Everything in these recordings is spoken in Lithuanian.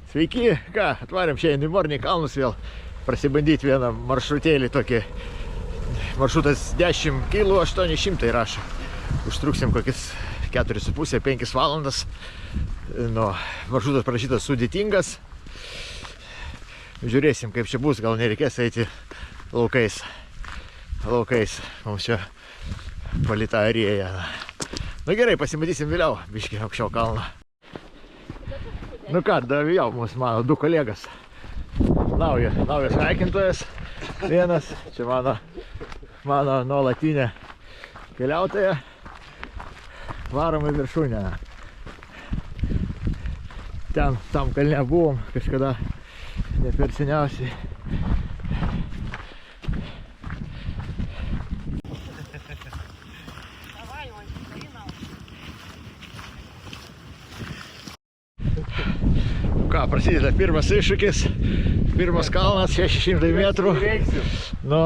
Sveiki, ką, atvarėm šiandien į Mornį kalnus vėl prasibandyti vieną maršrutėlį tokį. Maršrutas 10 km 800 rašo. Užtruksim kokias 4,5–5 valandas. Nu, maršrutas parašytas sudėtingas. Žiūrėsim, kaip čia bus, gal nereikės eiti laukais. Mums čia palita arėja. Nu gerai, pasimatysim vėliau, biškį aukščiau kalną. Nu ką, davėjau mūsų mano du kolegas. Naujas haikintojas vienas, čia mano nuolatinė keliautoja. Varom į viršūnę. Ten, tam kalne buvom kažkada ne per seniausiai. Ką, prasideda pirmas iššūkis, pirmas kalnas, 600 metrų. Nu,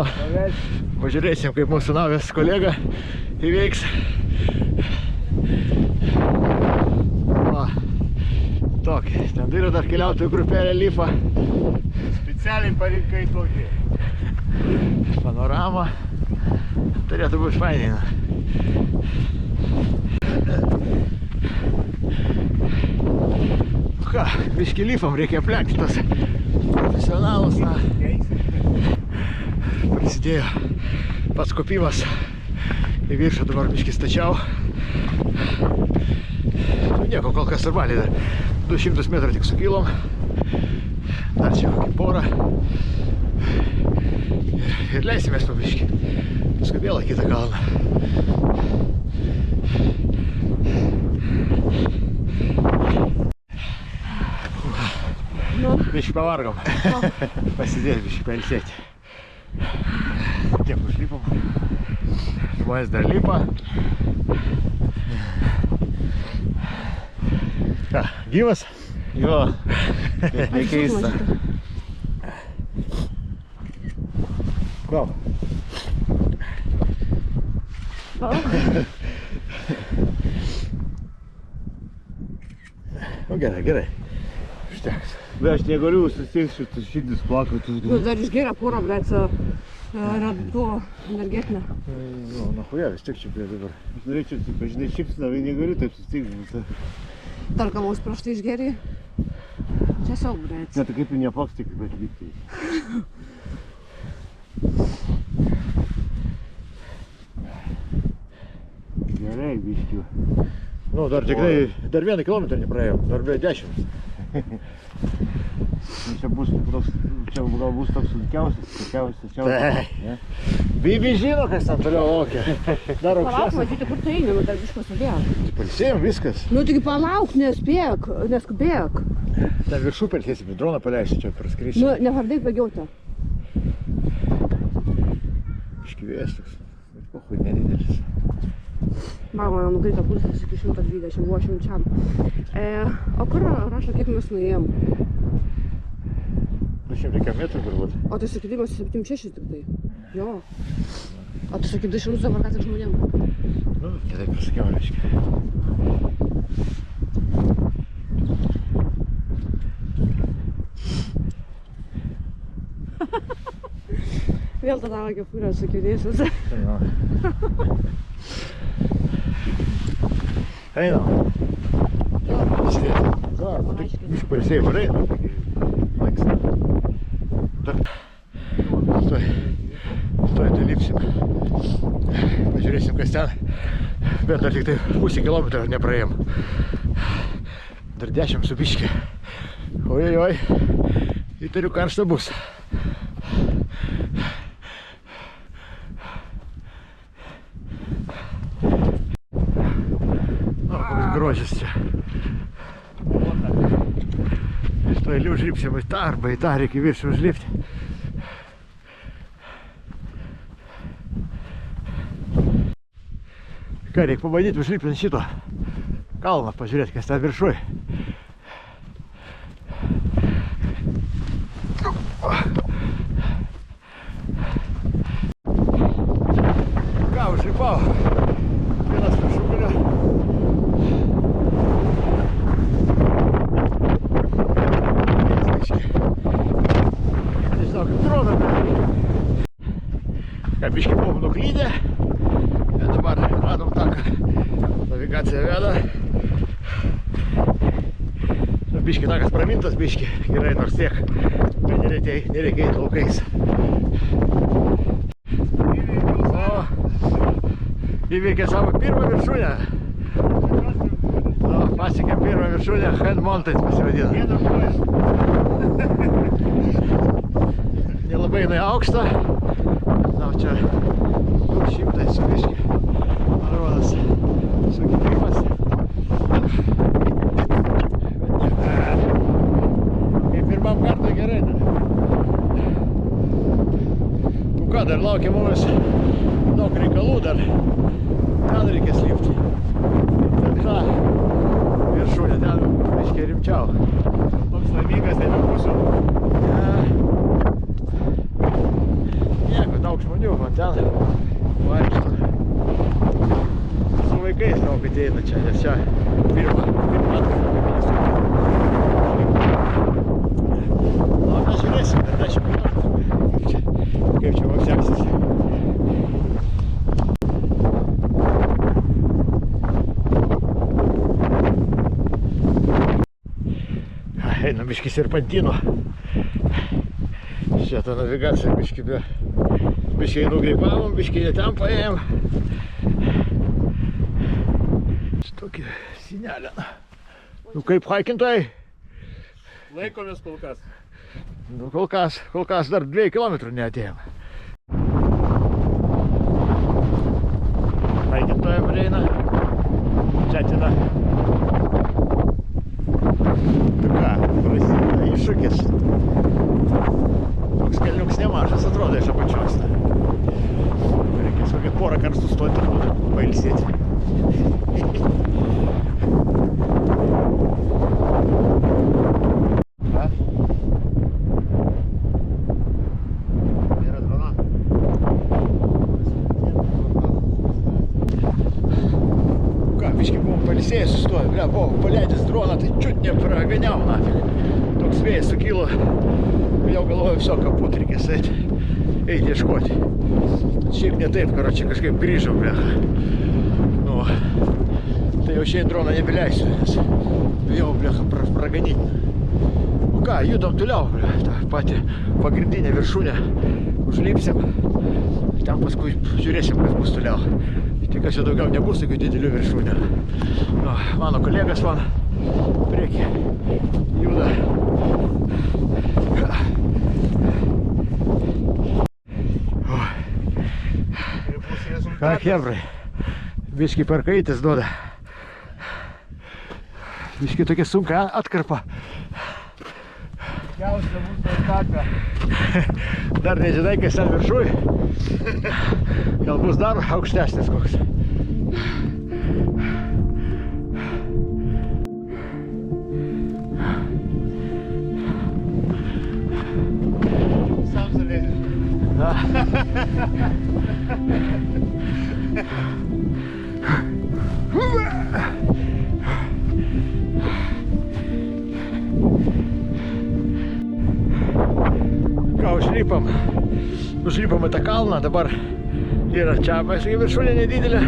pažiūrėsim, kaip mūsų naujas kolega įveiks. Va, tokį, ten yra dar keliautojų grupelė lipa. Specialiai parinkai tokį. Panorama. Turėtų būti fainina. Ką, biškį lipam, reikia aplenkti tos profesionalus. Na. Prasidėjo pats kopimas į viršų, dabar biškį stačiau. Nieko, kol kas normaliai, dar 200 metrų tik sukilom. Dar čia kokį porą. Ir leisimės po biškį. Paskui vėl į kitą kalną. Biškį pavargom. Pasidėti, biškį pailsėti. Tiek užlipom. Žmonės dar lipa. Ką, gyvas? Jo, nekeista. Gal. Nu gerai. Užteks. Bet aš negaliu susitiks šitus širdis plakatus. Nu, dar išgeria porą, bet to energetinę. Nu, nahuja, vis tiek čia prie dabar. Aš norėčiau atsipažinti šipsnavai, negaliu taip susitiks. Dar kavos prieš tai išgeri. Tiesiog, bet. Ne, tai kaip ir neplaks, tik bet vykti. Gerai, biškiu. Nu, dar tikrai, dar 1 kilometrą nepraėjom, dar 10. Čia bus toks, čia gal bus toks sunkiausias. Bibi žino, kas ten toliau laukia. Dar Palauk, aukščiausias. matyti, kur tai eini, dar biškas sudėjo. Palsėjom viskas. Nu, tik palauk, neskubėk. Ten viršų palsėsim, droną paleisi, čia praskrysim. Nu, nepardėk bėgiauti. Iškvės toks, bet pohui nedidelis. Mano nukrito pulsas iki 120, buvo šimčiam. O kur rašo, kiek mes nuėjom? 200 metrų turbūt. O tai sakydimas 76 tik tai. Jo. O tu sakai 200 dabar ką tik žmonėm. Nu, kitaip pasakiau, reiškia. Vėl tada kepurę su kėdėsius. Einam. Iš palsėjai varai. Stoj, tai lipsim. Pažiūrėsim, kas ten. Bet dar tik tai pusę kilometrą nepraėjom. Dar 10 su biškį. Ojojoj. Įtariu, karšta bus. Koks grožis čia. Štai užlipsim į tą arba į tą reikia viršų užlipti. Ką, reikia pabandyti užlipti ant šito kalną, pažiūrėti, kas ten viršuj. Ką, užlipau. Vienas viršugalio. Ką biškai buvom nuklydę. Ir dabar radom taką. Navigacija veda. Biškai takas pramintas, biškai. Gerai, nors tiek. Bet nereikia eiti laukais. O, įveikė savo pirmą viršūnę. O, pasiekė pirmą viršūnę, Hand Mountain pasivadina. Nelabai jinai aukšta. Na, čia 200 su biškai. Man rodas, sukipimas. Kaip pirmam kartui gerai. Nu ką, dar laukia mums daug reikalų dar. Ten reikės lipti. Ten ta viršūnė, ten biškai rimčiau. Toks laimingas nebebūsiu. Nieko, daug žmonių man ten vaikšto. Su vaikais daug ateina čia, nes čia pirmą atkarpą. O mes žiūrėsim per 10 minutų, kaip čia mums seksis. Einam biškį serpantino. Šitą navigaciją biškį nugreipavom, biškį ne ten paėjom. Tokį sinelę. Nu kaip haikintojai? Laikomės kol kas. Nu kol kas dar 2 kilometrų neatėjom. Haikintojai pareina. Četina. Tu ką, prasideda iššūkis. Toks kalniuks nemažas atrodo iš apačios. Reikės kokią porą kartų sustoti, pailsėti. Yra drona. Ką, biškai buvom pailsėjęs sustoję, buvom paleidęs droną, tai čiut nepraganiau nafig. Toks vėjas sukilo, jau galvoju, viso kaput reikės eiti ieškoti. Šiaip ne taip, karočią kažkaip grįžom, nu, tai jau šiandien droną nebeleisiu, nes jau, praganyti. O ką, judam toliau, tą patį pagrindinę viršūnę užlipsim, ten paskui žiūrėsim, kas bus toliau. Tikiuosi daugiau nebus tokių didelių viršūnių. Nu, mano kolegas man priekį juda. Ką, hebrai, biškį perkaitis duoda. Biškį tokia sunka atkarpa. Tikiausia mūsų ataka. Dar nežinai, kas ten viršui. Gal bus dar aukštesnis koks. Sam zalėdžiu. Na. Ką, užlipam į tą kalną, dabar yra čia, viršūnė nedidelė,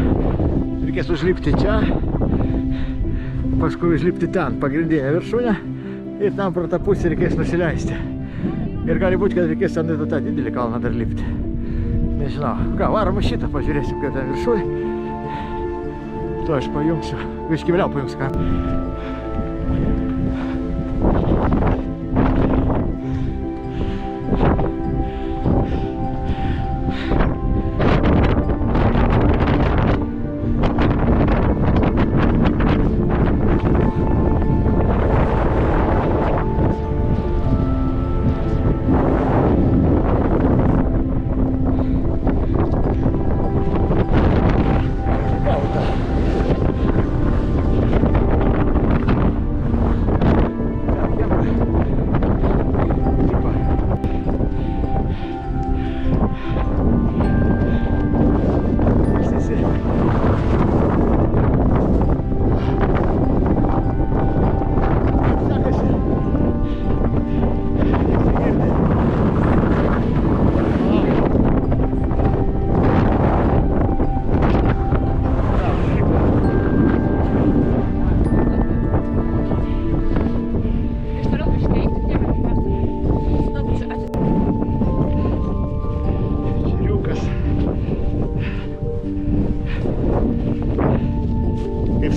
reikės užlipti čia, paskui užlipti ten, pagrindinę viršūnę, ir ten pro tą pusę reikės nusileisti. Ir gali būti, kad reikės ten tą didelį kalną dar lipti. Nežinau, ką, varom šitą, pažiūrėsim, kaip ten viršūnė. To aš pajungsiu, viškį vėliau pajungsiu ką.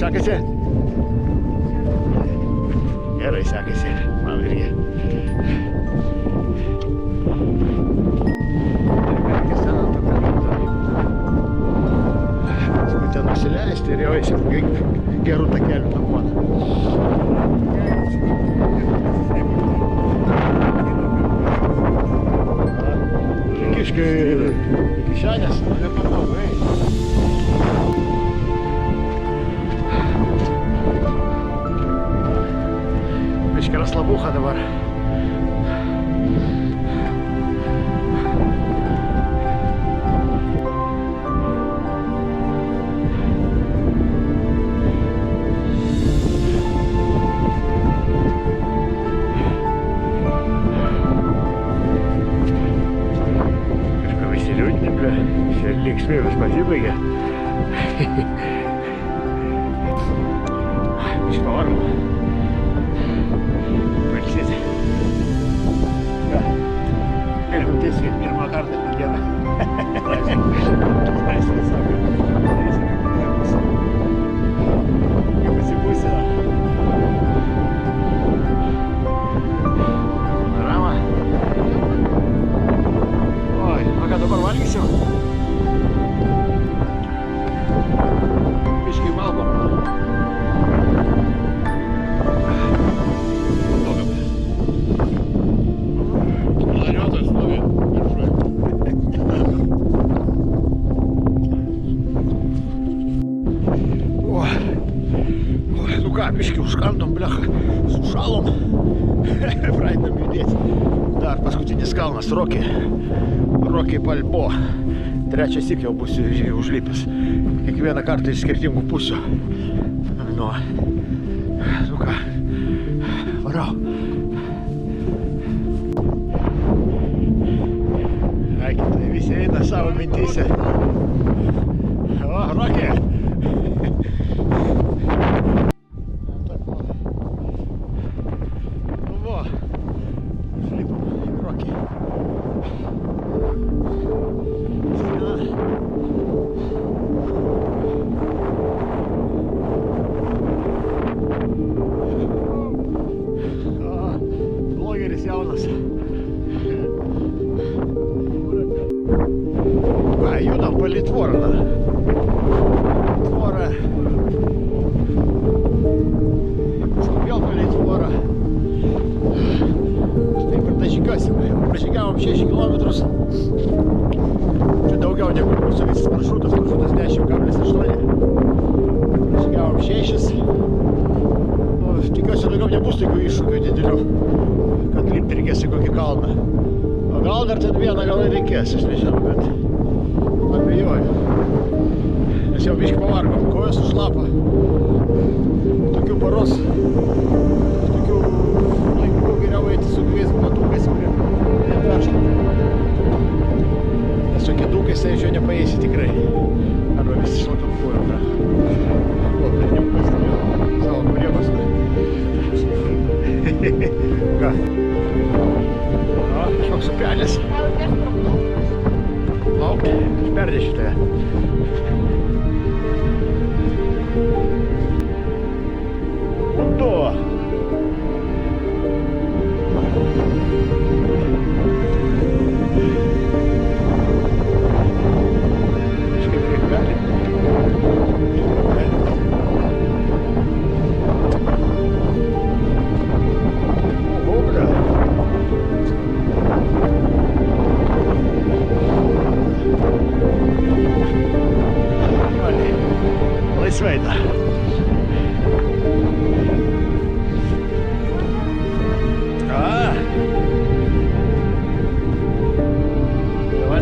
sekasi? Gerai sekasi, man irgi. Paskui ten nusileisti ir jau eisim gerų takelių namo. Kiškai kišenės, nepatogu, biškį raslabucha dabar. Linksmai vis pasibaigė. Iš pavarmo. Pailsėti. Kaip tiesiai pirmą kartą per dieną. Laisvės sako. Kaip atsipūsina. Panorama. Oi, o ką dabar valgysiu? Biškai valgom. Lariotas stovi viršuoj. Oi, nu ką, biškai užkandom, blecha, sušalom. Pradedam judėti. Dar paskutinis kalnas, Rocky Balboa. Trečią syk jau būsiu užlipęs. Kiekvieną kartą iš skirtingų pusių. Nu ką, varau. Tai visi eina savo mintyse. O, Rocky! Nu vo, užlipom į Rocky. Blogeris jaunas. Ką, judam palei tvorą. Tvorą. Paskui vėl palei tvorą. Taip ir dažygasim. Pražygavom 6 kilometrus. Čia daugiau negu mūsų visas maršrutas 10,8. Pražygavom 6. Tikiuosi daugiau nebus tokių iššūkių didelių, kad lipti reikės į kokį kalną. O gal dar ten vieną gal ir reikės, aš nežinau, bet abejoju. Nes jau biškį pavargom, kojos sušlapa. Tokių paros, tokių laikų geriau eiti su kokiais batukais, kurie neperšlapia. Nes su kėdukais tai jau nepaeisi tikrai. Arba visi šlapam kojom. O, berniukas savo kuriemas. Ką? O, kažkoks upelis. Lauk, aš perdėšiu tave. Punto! Kažkaip reikia gali. Laisvai da.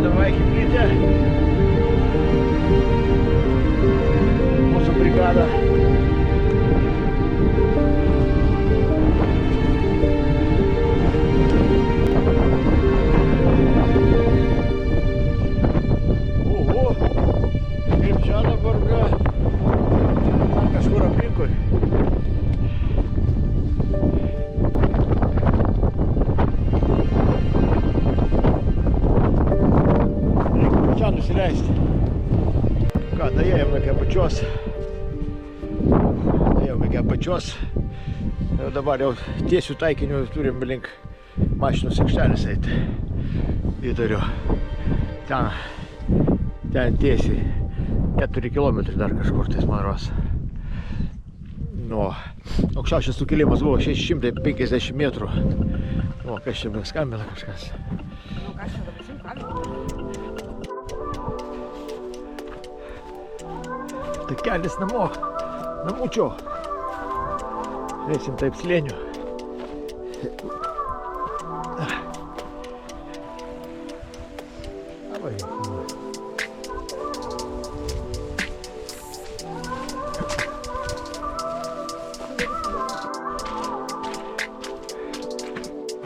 Давай, хитрите. Mūsų brigada. Oho, kaip čia dabar kažkur aplinkui. Nusileisti. Ką, daėjom iki apačios. apačios. Jau dabar jau tiesių taikinių turim link mašinos aikštelės eiti. Įtariu. Ten tiesiai 4 km dar kažkur tais man ros. Nu, aukščiausias sukilimas buvo 650 metrų. O, kas čia skambina kažkas. Nu, kas čia dabar Tai kelias namučio. Eisim taip slėniu.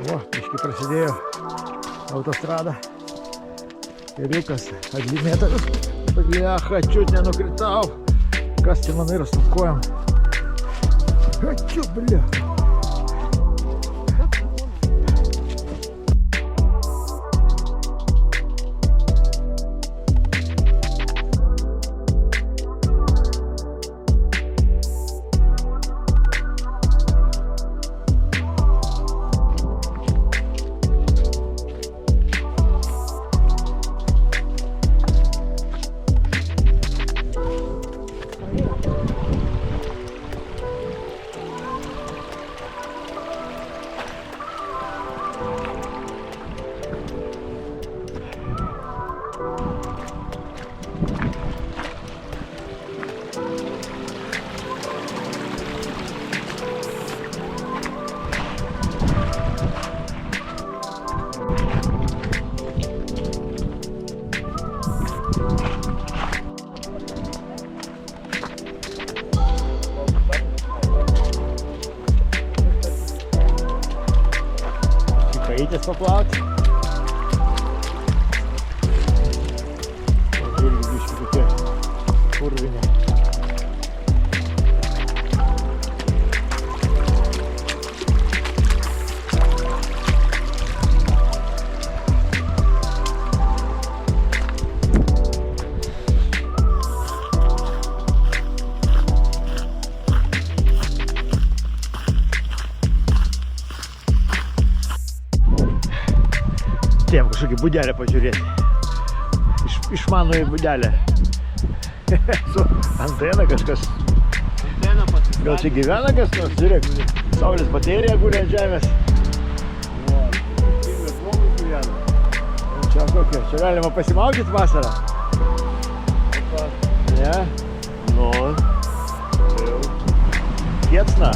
O, biškį prasidėjo autostrada. Keliukas atlimėtas. Blecha, čiut nenukritau. Kas čia man yra su kojom? Ačiū, blecha. Paeitės paplauti. Irgi biškį tokie purvinė. Tiem kažkokį būdelę pažiūrėti. Išmanųjį būdelę. Su antena kažkas. Gal čia gyvena kas nors? Žiūrėk, saulės baterija guli ant žemės. Čia kokia? Čia galima pasimaudyti vasarą? Ne? Nu. Kietsna.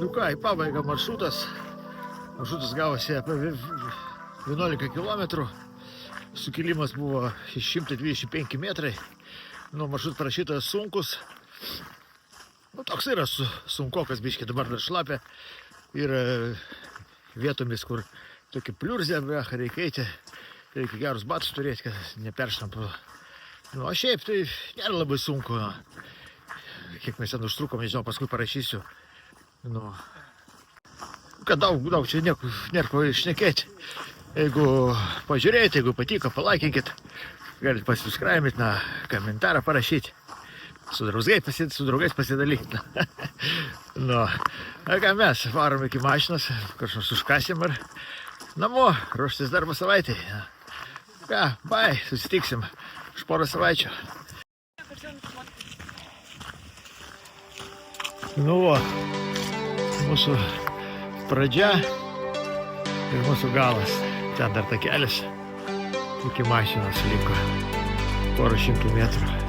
Nu ką, į pabaigą maršrutas. Maršrutas gavosi apie 11 km. Sukilimas buvo 625 metrai. Nu, maršrut parašytas sunkus. Nu, toks yra sunkokas biškį, dabar dar šlapia. Yra vietomis, kur tokia pliurzė, reikia eiti. Reikia gerus batus turėti, kad neperštampu. Nu, o šiaip tai nėra labai sunku. Kiek mes ten užtrukom, nežinau, paskui parašysiu. Nu, kad daug čia nėra išnekėti. Jeigu pažiūrėjote, jeigu patiko, palaikinkit. Galite pasubscribinti, komentarą parašyti. Su draugais pasidalyti. Nu, ką mes varom iki mašinos, kažkas užkasim ir namo, ruoštis darbo savaitėj. Ką, bye, susitiksim už porą savaičių. Nu, mūsų pradžia ir mūsų galas. Ten dar takelis iki mašinos liko porą šimtų metrų.